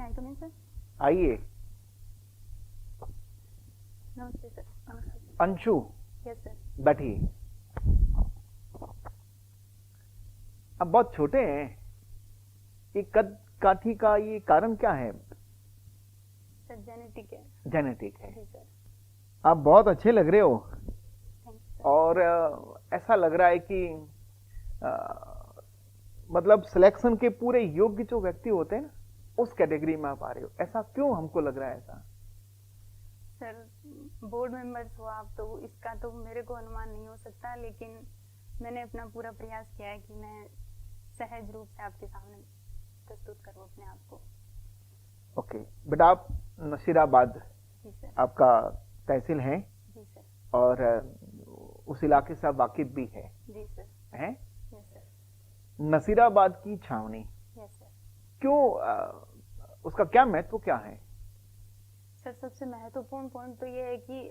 आई कम इन sir? आइए। नमस्ते sir. नमस्ते सर। Anshu, yes sir. बैठिए। अब बहुत छोटे हैं, ये कद काठी का ये कारण क्या है? सर जेनेटिक है। जेनेटिक है। जी सर। आप बहुत अच्छे लग रहे हो थैंक यू सर। और ऐसा लग रहा है कि मतलब सिलेक्शन के पूरे योग्य जो व्यक्ति होते हैं ना, उस कैटेगरी में आप आ रहे हो। ऐसा क्यों हमको लग रहा है ऐसा? सर बोर्ड मेंबर्स हो आप, तो इसका तो मेरे को अनुमान नहीं हो सकता, लेकिन मैंने अपना पूरा प्रयास किया है कि मैं सहज रूप से आपके सामने प्रस्तुत करूं अपने आप को। ओके बेटा, आप नसीराबाद जी सर। आपका तहसील है जी सर। और उस इलाके से आप वाकिफ भी है जी सर। हैं? Yes sir. नसीराबाद की छावनी यस सर। क्यों, उसका क्या महत्व क्या है? सर सबसे महत्वपूर्ण पॉइंट तो ये है कि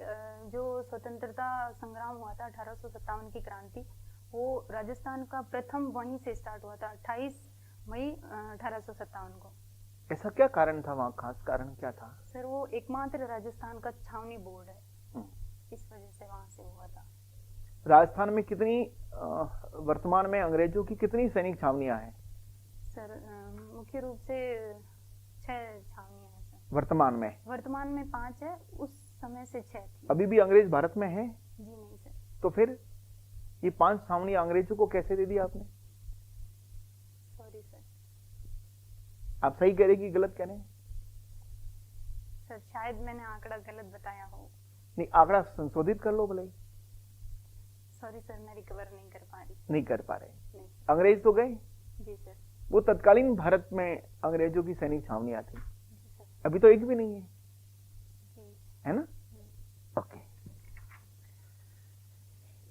जो स्वतंत्रता संग्राम हुआ था 1857 की क्रांति, वो राजस्थान का प्रथम वहीं से स्टार्ट हुआ था 28 मई 1857 को। ऐसा क्या कारण था वहाँ, खास कारण क्या था? सर वो एकमात्र राजस्थान का छावनी बोर्ड है, इस वजह से वहां से हुआ था। राजस्थान में कितनी वर्तमान में अंग्रेजों की कितनी सैनिक छावनियां हैं? सर मुख्य रूप से 6 छावनियां हैं सर। वर्तमान में 5 है, उस समय से 6 थी। अभी भी अंग्रेज भारत में हैं? जी नहीं सर। तो फिर ये 5 छावनियां अंग्रेजों को कैसे दे दी आपने? Sorry sir. आप सही कह रहे कि गलत कह रहे हैं? सर शायद मैंने आंकड़ा गलत बताया हो। नहीं, आंकड़ा संशोधित कर लो भले। सॉरी सर, मैं रिकवर नहीं कर पा रही। नहीं कर पा रहे? नहीं। अंग्रेज तो गए? जी सर। वो तत्कालीन भारत में अंग्रेजों की सैनिक छावनियां थी, जी सर। अभी तो एक भी नहीं है, जी। है ना? ओके।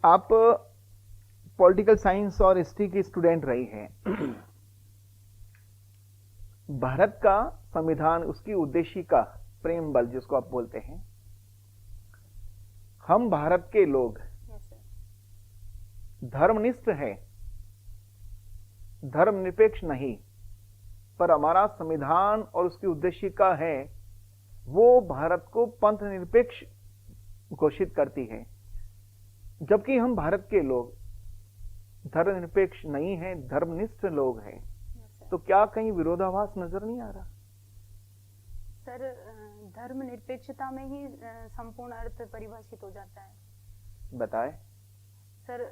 आप पॉलिटिकल साइंस और हिस्ट्री की स्टूडेंट रही हैं। भारत का संविधान, उसकी उद्देशिका, प्रेम बल जिसको आप बोलते हैं, हम भारत के लोग यस सर। धर्मनिष्ठ है, धर्मनिरपेक्ष नहीं, पर हमारा संविधान और उसकी उद्देशिका है वो भारत को पंथ निरपेक्ष घोषित करती है, जबकि हम भारत के लोग धर्मनिरपेक्ष नहीं हैं, धर्मनिष्ठ लोग हैं। तो क्या कहीं विरोधाभास नजर नहीं आ रहा? सर धर्मनिरपेक्षता में ही संपूर्ण अर्थ परिभाषित हो जाता है। बताएं। सर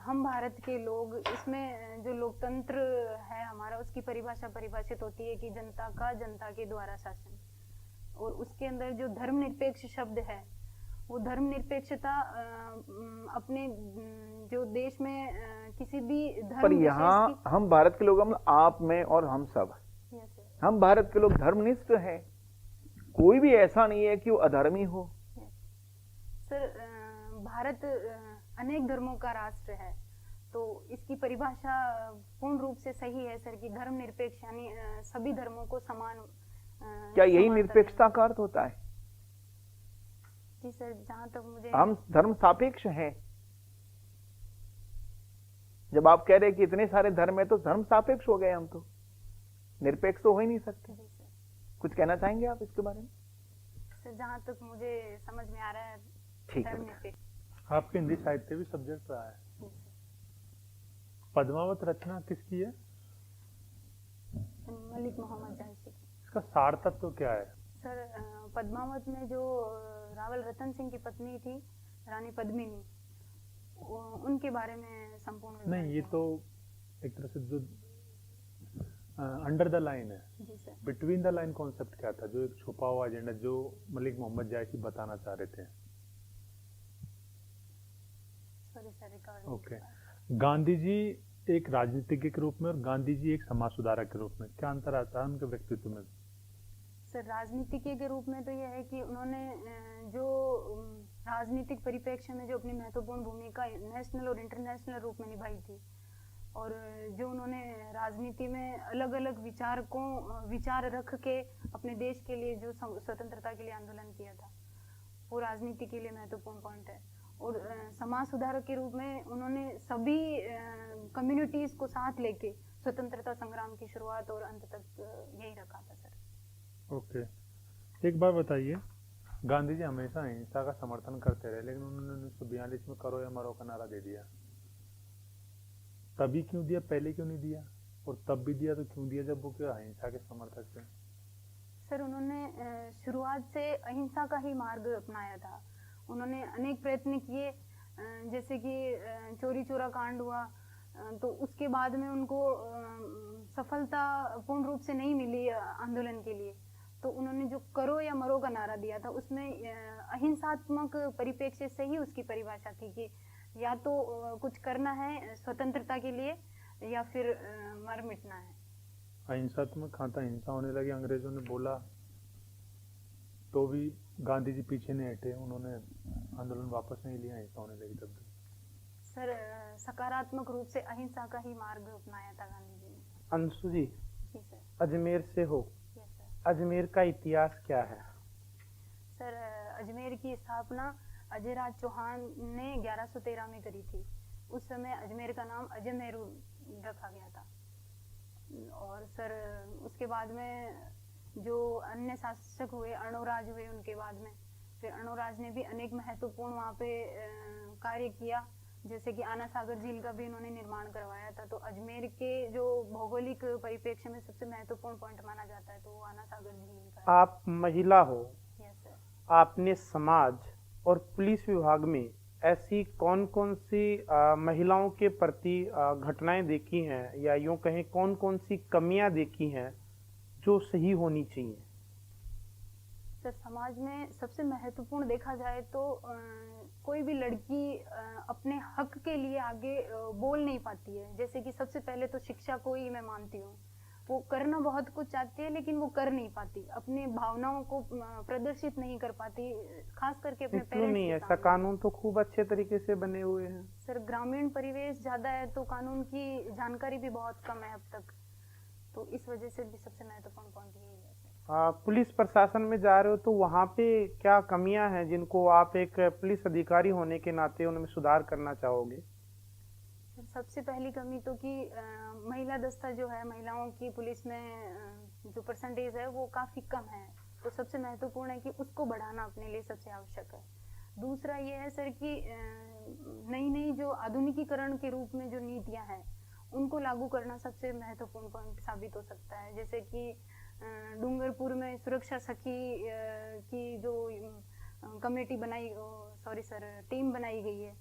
हम भारत के लोग, इसमें जो लोकतंत्र है हमारा, उसकी परिभाषा परिभाषित होती है कि जनता का जनता के द्वारा शासन, और उसके अंदर जो धर्मनिरपेक्ष शब्द है, वो धर्मनिरपेक्षता अपने जो देश में किसी भी धर्म, पर यहाँ हम भारत के लोग, हम आप में और हम सब, हम भारत के लोग धर्मनिष्ठ हैं, कोई भी ऐसा नहीं है कि वो अधर्मी हो। सर भारत अनेक धर्मों का राष्ट्र है, तो इसकी परिभाषा पूर्ण रूप से सही है सर कि धर्मनिरपेक्ष यानी सभी धर्मों को समान। क्या यही निरपेक्षता का अर्थ होता है? जी सर, जहाँ तक मुझे, हम धर्म सापेक्ष हैं। जब आप कह रहे हैं कि इतने सारे धर्म है, तो धर्म सापेक्ष हो गए, हम तो निरपेक्ष तो हो ही नहीं सकते। कुछ कहना चाहेंगे आप इसके बारे में? सर जहाँ तक मुझे समझ में आ रहा है, ठीक है। आपके हिंदी साहित्य भी सब्जेक्ट रहा है। पद्मावत रचना किसकी है? मलिक मोहम्मद जायसी। इसका सार तत्व क्या है? सर पद्मावत में जो रावल रतन सिंह की पत्नी थी, रानी पद्मिनी, उनके बारे में संपूर्ण नहीं, ये तो एक तरह से जो अंडर द लाइन है। जी sir. Between the line concept क्या था, जो एक छुपा हुआ एजेंडा जो मलिक मोहम्मद जायसी बताना चाह रहे थे? Sorry sir, record. Okay. Gandhi ji एक राजनीतिज्ञ के रूप में और गांधी जी एक समाज सुधारक के रूप में क्या अंतर आता है उनके व्यक्तित्व में? सर राजनीतिज्ञ के रूप में तो यह है कि उन्होंने जो राजनीतिक परिप्रेक्ष्य में जो अपनी महत्वपूर्ण भूमिका नेशनल और इंटरनेशनल रूप में निभाई थी, और जो उन्होंने राजनीति में अलग अलग विचार रख के अपने देश के लिए जो स्वतंत्रता के लिए आंदोलन किया था, वो राजनीति के लिए महत्वपूर्ण पॉइंट है। और समाज सुधारक के रूप में उन्होंने सभी कम्युनिटीज को साथ लेके स्वतंत्रता संग्राम की शुरुआत और अंत तक यही रखा था सर। ओके, एक बार बताइए, गांधी जी हमेशा अहिंसा का समर्थन करते रहे, लेकिन उन्होंने 1942 में करो या मरो का नारा दे दिया। तभी क्यों दिया, पहले क्यों नहीं दिया? और तब भी दिया तो क्यों दिया जब वो क्या अहिंसा के समर्थक थे? सर उन्होंने शुरुआत से अहिंसा का ही मार्ग अपनाया था। उन्होंने अनेक प्रयत्न किए, जैसे कि चोरी चोरा कांड हुआ, तो उसके बाद में उनको सफलता पूर्ण रूप से नहीं मिली आंदोलन के लिए। तो उन्होंने जो करो या मरो का नारा दिया था, उसमें अहिंसात्मक परिप्रेक्ष्य से ही उसकी परिभाषा थी कि या तो कुछ करना है स्वतंत्रता के लिए या फिर मर मिटना है। अहिंसात्मक खाता हिंसा होने लगी, अंग्रेजों ने बोला तो भी गांधी जी पीछे नहीं हटे, उन्होंने आंदोलन वापस नहीं लिया, हिंसा होने लगी तब भी। सर सकारात्मक रूप से अहिंसा का ही मार्ग अपनाया था गांधी जी ने। अंशु जी, जी सर। अजमेर से हो, यस सर। अजमेर का इतिहास क्या है? सर अजमेर की स्थापना अजयराज चौहान ने 1113 में करी थी। उस समय अजमेर का नाम अजमेरू रखा गया था। और सर उसके बाद में जो अन्य शासक हुए, अर्णोराज हुए उनके बाद में, फिर अर्णोराज ने भी अनेक महत्वपूर्ण वहाँ पे कार्य किया, जैसे कि आना सागर झील का भी उन्होंने निर्माण करवाया था। तो अजमेर के जो भौगोलिक परिप्रेक्ष्य में सबसे महत्वपूर्ण पॉइंट माना जाता है तो वो आना सागर झील का है। आप महिला हो, यस सर। आपने समाज और पुलिस विभाग में ऐसी कौन कौन सी महिलाओं के प्रति घटनाएं देखी हैं, या यूं कहें कौन कौन सी कमियां देखी हैं जो सही होनी चाहिए? सर समाज में सबसे महत्वपूर्ण देखा जाए तो कोई भी लड़की अपने हक के लिए आगे बोल नहीं पाती है। जैसे कि सबसे पहले तो शिक्षा को ही मैं मानती हूँ, वो करना बहुत कुछ चाहती है लेकिन वो कर नहीं पाती, अपनी भावनाओं को प्रदर्शित नहीं कर पाती, खास करके अपने क्यों पेरेंट्स नहीं? के ऐसा सामने। कानून तो खूब अच्छे तरीके से बने हुए हैं। सर ग्रामीण परिवेश ज्यादा है तो कानून की जानकारी भी बहुत कम है अब तक, तो इस वजह से भी सबसे महत्वपूर्ण पॉइंट यही है सर। पुलिस प्रशासन में जा रहे हो तो वहाँ पे क्या कमियां हैं जिनको आप एक पुलिस अधिकारी होने के नाते उनमें सुधार करना चाहोगे? सबसे पहली कमी तो कि महिला दस्ता जो है, महिलाओं की पुलिस में जो परसेंटेज है वो काफ़ी कम है, तो सबसे महत्वपूर्ण है कि उसको बढ़ाना अपने लिए सबसे आवश्यक है। दूसरा ये है सर कि नई नई जो आधुनिकीकरण के रूप में जो नीतियां हैं उनको लागू करना सबसे महत्वपूर्ण पॉइंट साबित हो सकता है। जैसे कि डूंगरपुर में सुरक्षा सखी की जो कमेटी बनाई, सॉरी सर, टीम बनाई गई है,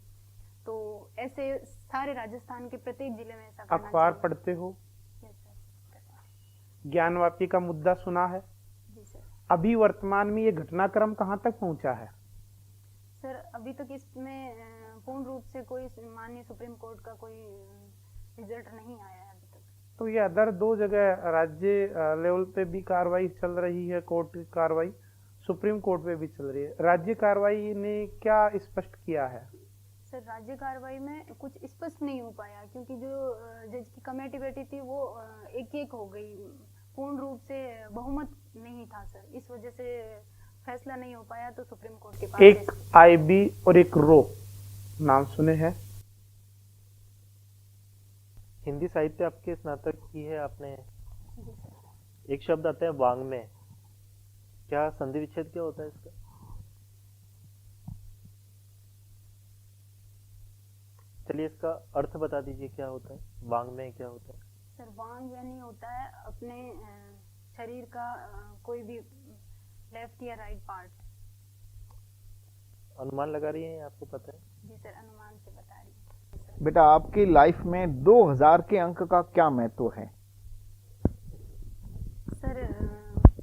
तो ऐसे सारे राजस्थान के प्रत्येक जिले में ऐसा करना अखबार चाहिए। पढ़ते हो? Yes sir. ज्ञानवापी का मुद्दा सुना है? जी सर। अभी वर्तमान में ये घटनाक्रम कहाँ तक पहुंचा है? सर अभी तक इसमें पूर्ण रूप से कोई माननीय सुप्रीम कोर्ट का कोई रिजल्ट नहीं आया है अभी तक। तो ये अदर दो जगह राज्य लेवल पे भी कार्रवाई चल रही है, कोर्ट की कार्रवाई, सुप्रीम कोर्ट पे भी चल रही है। राज्य कार्रवाई ने क्या स्पष्ट किया है? सर राज्य कार्रवाई में कुछ स्पष्ट नहीं हो पाया, क्योंकि जो जज की कमेटी बैठी थी वो एक हो गई, पूर्ण रूप से बहुमत नहीं था सर, इस वजह से फैसला नहीं हो पाया। तो सुप्रीम कोर्ट के पास एक आईबी और एक रो नाम सुने हैं? हिंदी साहित्य आपके स्नातक की है आपने। जी सर। एक शब्द आता है वांग्मय, क्या संधि विच्छेद क्या होता है इसका? चलिए इसका अर्थ बता दीजिए, क्या होता है वांग्मय, क्या होता है? सर वांग यानी होता है अपने शरीर का कोई भी लेफ्ट या राइट पार्ट। अनुमान लगा रही हैं, आपको पता है? जी सर, अनुमान से बता रही हूँ। बेटा आपकी लाइफ में 2000 के अंक का क्या महत्व है? सर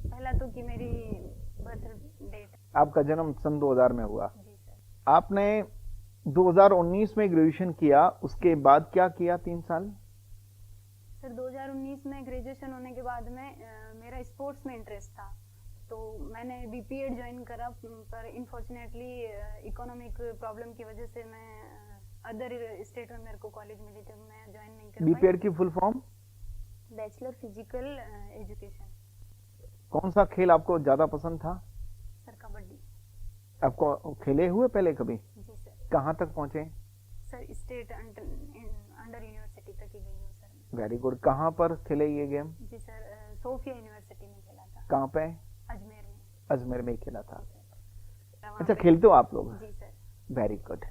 पहला तो कि मेरी बर्थ डेट। आपका जन्म सन 2000 में हुआ। जी सर। आपने 2019 में ग्रेजुएशन किया, उसके बाद क्या किया 3 साल? सर 2019 में ग्रेजुएशन होने के बाद में मेरा स्पोर्ट्स में इंटरेस्ट था, तो मैंने बीपीएड ज्वाइन करा, पर इनफॉर्चुनेटली इकोनॉमिक प्रॉब्लम की वजह से मैं अदर स्टेट में मेरे को कॉलेज मिली, तो मैं ज्वाइन नहीं कर पाई। बीपीएड की full form? Bachelor physical education. कौन सा खेल आपको ज्यादा पसंद था? सर कबड्डी। आपको खेले हुए पहले कभी? जी सर। कहाँ तक पहुंचे? सर स्टेट अंडर यूनिवर्सिटी तक ही गई हूँ सर। Very good. कहाँ पर खेले ये गेम? जी सर, सोफिया यूनिवर्सिटी में खेला था। कहाँ पे? अजमेर में। अजमेर में ही खेला था। वहाँ अच्छा, पे- खेलते हो आप लोग? जी सर। Very good.